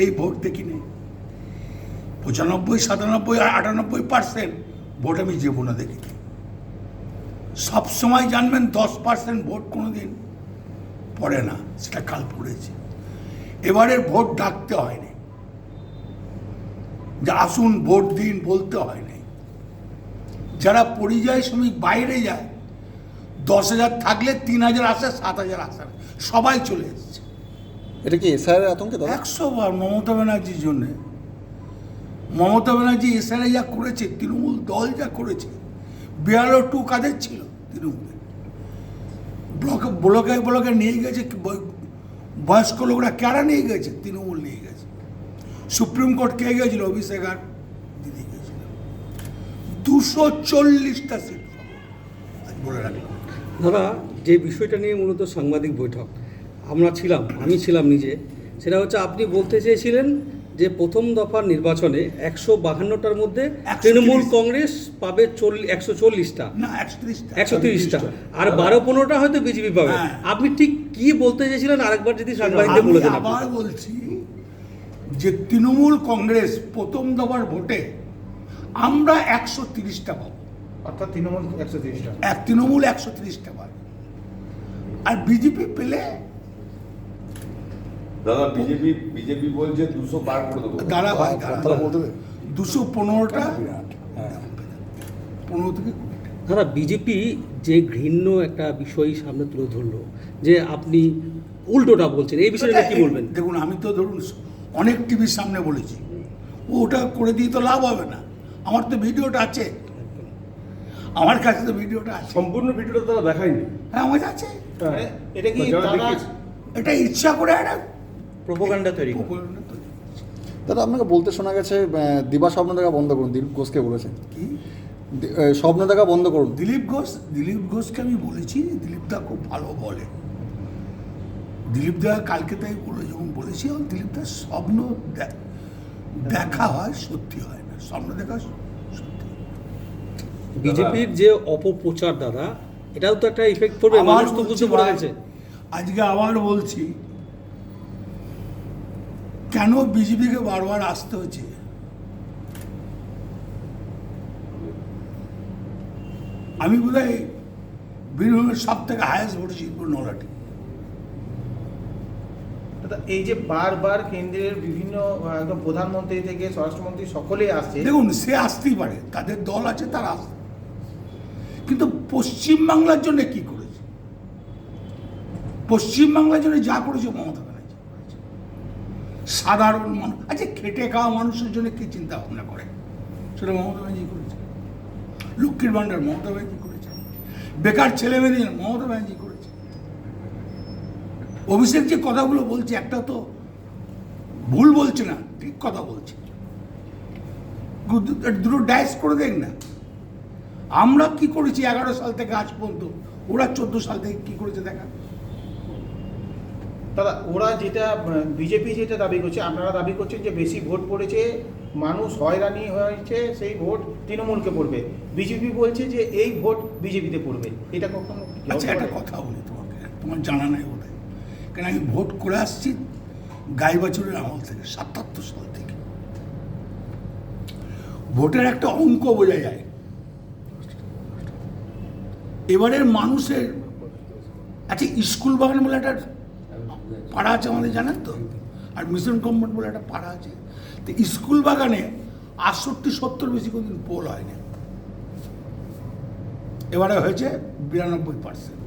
এই ভোট দেখিনি। 95, 97, 98% ভোট আমি জীবনে দেখিনি। সবসময় জানবেন 10% ভোট কোনোদিন পড়ে না, সেটা কাল পড়েছে। এবারের ভোট ডাকতে হয়নি, যে আসুন ভোট দিন বলতে হয়নি। যারা পরিযায়ী শ্রমিক বাইরে যায়, 10,000 থাকলে 3,000 আসে, 7,000 আসে, সবাই চলে এসছে। এটা কি এসআইআর আতঙ্কে? 100 বার মমতা ব্যানার্জির জন্যে। মমতা ব্যানার্জি এসআইআর যা করেছে, তৃণমূল দল যা করেছে, BLO 2 কাদের ছিল? তৃণমূলের। ব্লকে ব্লকে নিয়ে গেছে, বয়স্ক লোকরা কারা নিয়ে গেছে? তৃণমূল নিয়ে গেছে। সুপ্রিম কোর্ট কে গেছিল? অভিষেক আর দিদি গেছিল। 240টা সিট বলে রাখলাম। দাদা, যে বিষয়টা নিয়ে মূলত সাংবাদিক বৈঠক আমি ছিলাম নিজে, সেটা হচ্ছে আপনি বলতে চেয়েছিলেন যে প্রথম দফার নির্বাচনে 152টার মধ্যে তৃণমূল কংগ্রেস পাবে 140টা, না 130টা, 130টা, আর 12-15টা হয়তো বিজেপি পাবে। আপনি ঠিক কি বলতে চেয়েছিলেন আরেকবার যদি সাংবাদিকদের বলে দেন। আবার বলছি যে তৃণমূল কংগ্রেস প্রথম দফার ভোটে আমরা 130টা পাবো, অর্থাৎ তৃণমূল 130টা, তৃণমূল 130টা পাবে। আর বিজেপি পেলে, দাদা বিজেপি বলছে 200 পার করে দেবো। দাঁড়া ভাই, তারা বলতে হবে 215টা, 15 থেকে 20টা। দাদা, বিজেপি যে ঘৃণ্য একটা বিষয় সামনে তুলে ধরলো, যে আপনি উল্টোটা বলছেন, এই বিষয়ে কি বলবেন? দেখুন, আমি তো ধরুন অনেক টিভির সামনে বলেছি, ওটা করে দিয়ে তো লাভ হবে না। আমার তো ভিডিওটা আছে, আমার কাছে তো ভিডিওটা আছে। সম্পূর্ণ ভিডিওটা তারা দেখায়নি। হ্যাঁ, আমার আছে। এটা কি তারা এটা ইচ্ছা করে একটা প্রোপাগান্ডা তৈরি করে? প্রোপাগান্ডা তৈরি। দাদা, আপনাকে বলতে শোনা গেছে দিবা স্বপ্ন দেখা বন্ধ করুন, দিলীপ ঘোষকে বলেছেন। কি স্বপ্ন দেখা বন্ধ করুন। দিলীপ ঘোষকে আমি বলেছি, দিলীপ দা খুব ভালো বলে। দিলীপ দা কালকে তাই যখন বলেছি, দিলীপ দা স্বপ্ন দেখা হয়, সত্যি হয় না। স্বপ্ন দেখা সত্যি। বিজেপির যে অপপ্রচার দাদা, এটাও তো একটা ইফেক্ট পড়বে, মানুষ তো বুঝতে পারে গেছে। আজকে আবার বলছি, কেন বিজেপিকে বারবার আসতে হচ্ছে? আমি বোধহয় বীরভূমের সব থেকে হায়েস্ট ভোট জিতবো নলাটি। এই যে বারবার কেন্দ্রের বিভিন্ন একদম প্রধানমন্ত্রী থেকে স্বরাষ্ট্রমন্ত্রী সকলেই আসছে, দেখুন, সে আসতেই পারে, তাদের দল আছে, তারা আসতে। কিন্তু পশ্চিমবাংলার জন্য কি করেছে? পশ্চিমবাংলার জন্য যা করেছে মমতা ব্যানার্জি করেছে। সাধারণ মানুষ, আচ্ছা, খেটে খাওয়া মানুষের জন্য কি চিন্তা ভাবনা করে, সেটা মমতা ব্যানার্জি করেছে। লক্ষ্মীর ভাণ্ডার মমতা ব্যানার্জি করেছে। বেকার ছেলে মেয়েদের মমতা ব্যানার্জি করেছে। অভিষেক যে কথাগুলো বলছে, একটা তো ভুল বলছে না, ঠিক কথা বলছে। দুটো ডাইস করে দেখ না। আমরা কি করেছি 11 সাল থেকে আজ পর্যন্ত, ওরা 14 সাল থেকে কি করেছে দেখা। দাদা, ওরা যেটা বিজেপি যেটা দাবি করছে, আপনারা দাবি করছেন যে বেশি ভোট পড়েছে, মানুষ হয়রানি হয়েছে, সেই ভোট তৃণমূলকে পড়বে। বিজেপি বলছে যে এই ভোট বিজেপিতে পড়বে। এটা কখনো? আচ্ছা, একটা কথা বলি তোমাকে, তোমার জানা নাই বোধ হয়, কেন আমি ভোট করে আসছি গাই বাছুরের আমল থেকে, 77 সাল থেকে। ভোটের একটা অঙ্ক বোঝা যায়। এবারের মানুষের, আচ্ছা, স্কুল বাগান বলে একটা পাড়া আছে আমাদের, জানেন তো, আর মিশন কম্পাউন্ড বলে একটা পাড়া আছে। তো স্কুল বাগানে 68-70 বেশি কোনদিন পোল হয়নি, এবারে হয়েছে 92%।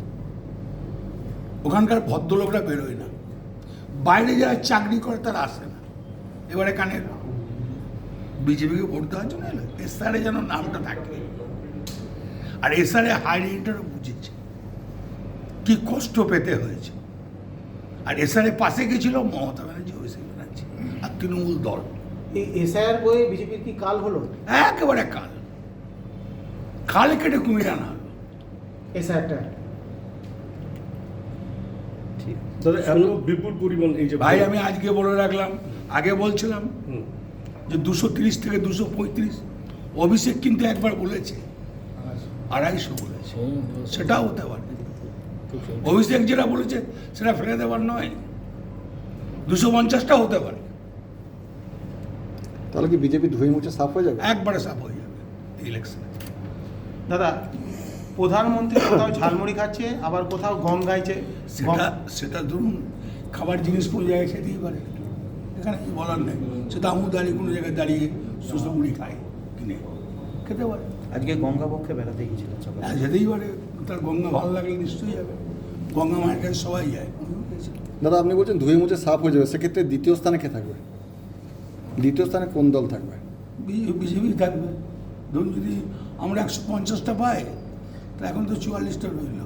ওখানকার ভদ্রলোকরা বেরোয় না, বাইরে যারা চাকরি করে তারা আসে না। এবারে কানে বিজেপিকে ভোট দেওয়ার জন্য এলো, এসআরে যেন নামটা থাকে। আর এসআরে হাই রেটেরও বুঝেছে কি কষ্ট পেতে হয়েছে। আর এসআরে পাশে গেছিল মমতা ব্যানার্জি, অভিষেক ব্যানার্জি আর তৃণমূল দল। এই এসআইআর বয়ে বিজেপির কি কাল হলো? একেবারে খাল কেটে কুমির আনা হলো এসআইআরটা। দাদা, এত বিপুল পরিমাণ এই যে ভাই, আমি আজকে বলে রাখলাম, আগে বলছিলাম যে 230 থেকে 235, অভিষেক কিন্তু একবার বলেছে 250 বলেছে, সেটাও হতে পারে। অভিষেক যেটা বলেছে সেটা ফেলে দেওয়ার নয়, 250টা হতে পারে। তাহলে কি বিজেপি ধুয়ে মুছে সাফ হয়ে যাবে? একবারে সাফ হয়ে যাবে ইলেকশনে। দাদা, প্রধানমন্ত্রী কোথাও ঝালমুড়ি খাচ্ছে, আবার কোথাও গম গাইছে। সেটা ধরুন খাবার জিনিস কোনো জায়গায় খেতেই পারে, এখানে কি বলার নেই। সেটা আমু দাঁড়িয়ে কোনো জায়গায় দাঁড়িয়ে শুষো মুড়ি খায়, কিনে খেতে পারে। আজকে গঙ্গা পক্ষে বেড়াতে গিয়েছিলেন সকালে। হ্যাঁ, যেতেই পারে, তার গঙ্গা ভালো লাগলে নিশ্চয়ই যাবে। গঙ্গা মায়ের কাছে সবাই যায়। দাদা আপনি বলছেন ধুয়ে মুছে সাফ হয়ে যাবে, সেক্ষেত্রে দ্বিতীয় স্থানে কে থাকবে? দ্বিতীয় স্থানে কোন দল থাকবে? বিজেপি থাকবে। ধরুন যদি আমরা 150টা পাই, তা এখন তো 44টা রইল।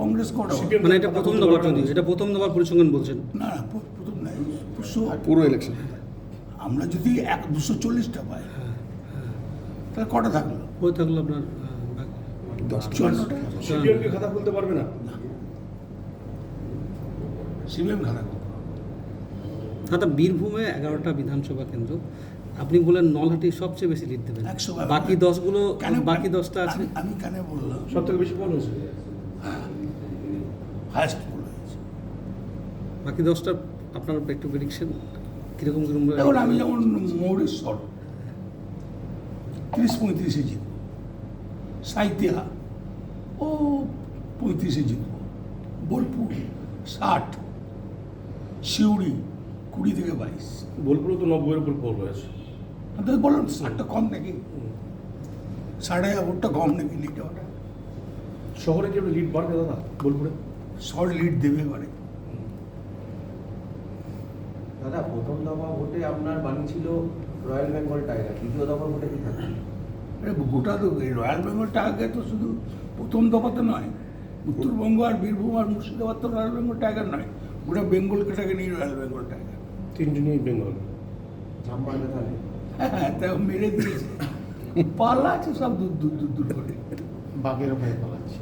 কংগ্রেস কটা হবে? মানে এটা প্রথম দফার যদি, এটা প্রথম দফার পরিসংখ্যান বলছেন। না না, প্রথম নাই, পুরো ইলেকশন আমরা যদি 240টা পাই, তাহলে কটা থাকলো? হয়ে থাকলো আপনার 54টা। সিপিএমকে খাতা খুলতে পারবে না। সিপিএম খারাপ। দাদা বীরভূমে 11টা বিধানসভা কেন্দ্র, আপনি বলেন নলহাটি সবচেয়ে বেশি লিড দেবেন, 100 বাকি 10গুলো, বাকি 10টা আছে। আমি কেন বললাম সব থেকে বেশি পোল হয়েছে। হায়েস্ট পোল হয়েছে। বাকি 10টা আপনার একটু প্রেডিকশন কীরকম কীরকম? এখন আমি যেমন মৌরেশ্বর 30-35-এ জিতব, সাইতিয়া ও 35-এ জিতব, বোলপুর 60, শিউড়ি 20-22। বোলপুরে তো 90-এর উপর পোল হয়েছে। আমি তো বললাম 60টা কম নাকি, 60 কম নাকি লিড ওটা। শহরে কি লিড বাড়বে দাদা বোলপুরে? শর্ট লিড দেবে এবারে। দাদা প্রথম দফা ভোটে আপনার বাণী ছিল রয়্যাল বেঙ্গল টাইগার, দ্বিতীয় দফা ভোটে কি থাকবে? গোটা তো এই রয়্যাল বেঙ্গল টাইগার তো শুধু প্রথম দফাতে নয়, উত্তরবঙ্গ আর বীরভূম আর মুর্শিদাবাদ তো রয়্যাল বেঙ্গল টাইগার নয়, গোটা বেঙ্গলকে নিয়ে রয়্যাল বেঙ্গল টাইগার। তিনজনই বেঙ্গল। ঝাম মারবে তাহলে? হ্যাঁ, তাও মেরে দিয়েছে, পাল্লা আছে সব দূর দূর দূর দূর করে। বাঘের ভয় পালাচ্ছে।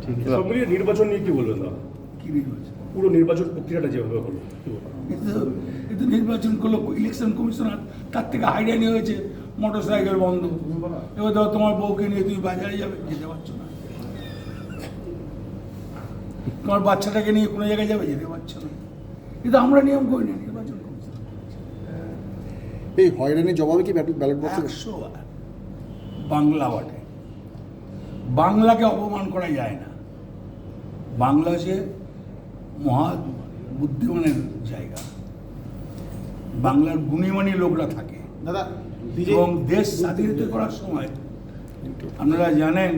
ঠিক আছে। সব মিলিয়ে নির্বাচন নিয়ে কি বলবেন দাদা? কি নির্বাচন? পুরো নির্বাচন প্রক্রিয়াটা যেভাবে হলো কি বলবেন? কিন্তু নির্বাচন করলো ইলেকশন কমিশনার, তার থেকে হাইরানি হয়েছে মোটর সাইকেল বন্ধ। এবার ধরো তোমার বউকে নিয়ে তুমি বাজারে যাবে, যেতে পারছো না। তোমার বাচ্চাটাকে নিয়ে কোনো জায়গায় যাবে, যেতে পারছো না। কিন্তু আমরা নিয়ম করি না, নির্বাচন কমিশন। এই হয়রানির জবাবে কি ব্যালট বক্সে 100 বার বাংলা বটে, বাংলাকে অপমান করা যায় না। বাংলা হচ্ছে মহা বুদ্ধিমানের জায়গা, বাংলার গুণীমানী লোকরা থাকে। দাদা, এবং দেশ স্বাধীনতা করার সময় আপনারা জানেন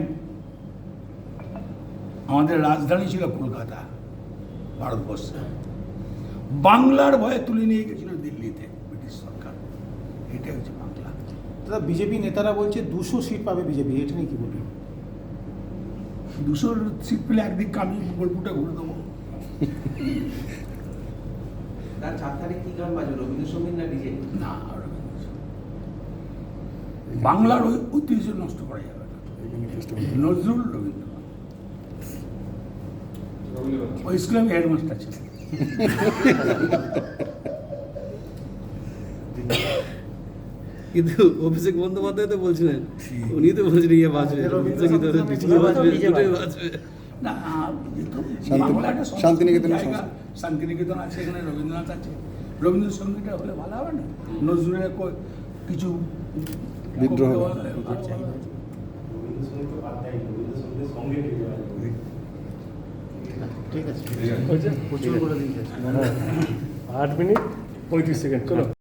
আমাদের রাজধানী ছিল কলকাতা, ভারতবর্ষে। বাংলার ভয়ে তুলে নিয়ে গেছিল দিল্লিতে ব্রিটিশ সরকার। এটাই হচ্ছে বাংলা। দাদা, বিজেপি নেতারা বলছে 200 সিট পাবে বিজেপি, এটা নিয়ে কি বলবেন? 200 সিট পেলে একদিক আমি বোলপুরটা ঘুরে দেবো। তার 4 তারিখ কি গান বাজবে, রবীন্দ্রসঙ্গীত না ডিজে? না, বাংলার ঐতিহ্য নষ্ট করা যাবে না। নজরুল, রবীন্দ্রনাথ, ওই স্কুলে আমি হেডমাস্টার ছিলাম। কিন্তু অভিষেক বন্দ্যোপাধ্যায় তো বলছিলেন, উনি তো বলছেন ইয়ে বাজবে, রবীন্দ্রসঙ্গীত বাজবে, দুটোই বাজবে। না, শান্তি- বাংলা একটা সংস্কৃতির শান্তিনিকেতনের জায়গা। সংস্কৃতি। শান্তিনিকেতন আছে, এখানে রবীন্দ্রনাথ আছে, রবীন্দ্রসঙ্গীতটা হলে ভালো হবে না? নজরুলের কিছু বিদ্রোহ। ঠিক আছে, হয়েছে? প্রচুর করে দিয়েছে। 8 মিনিট 35 সেকেন্ড চলো।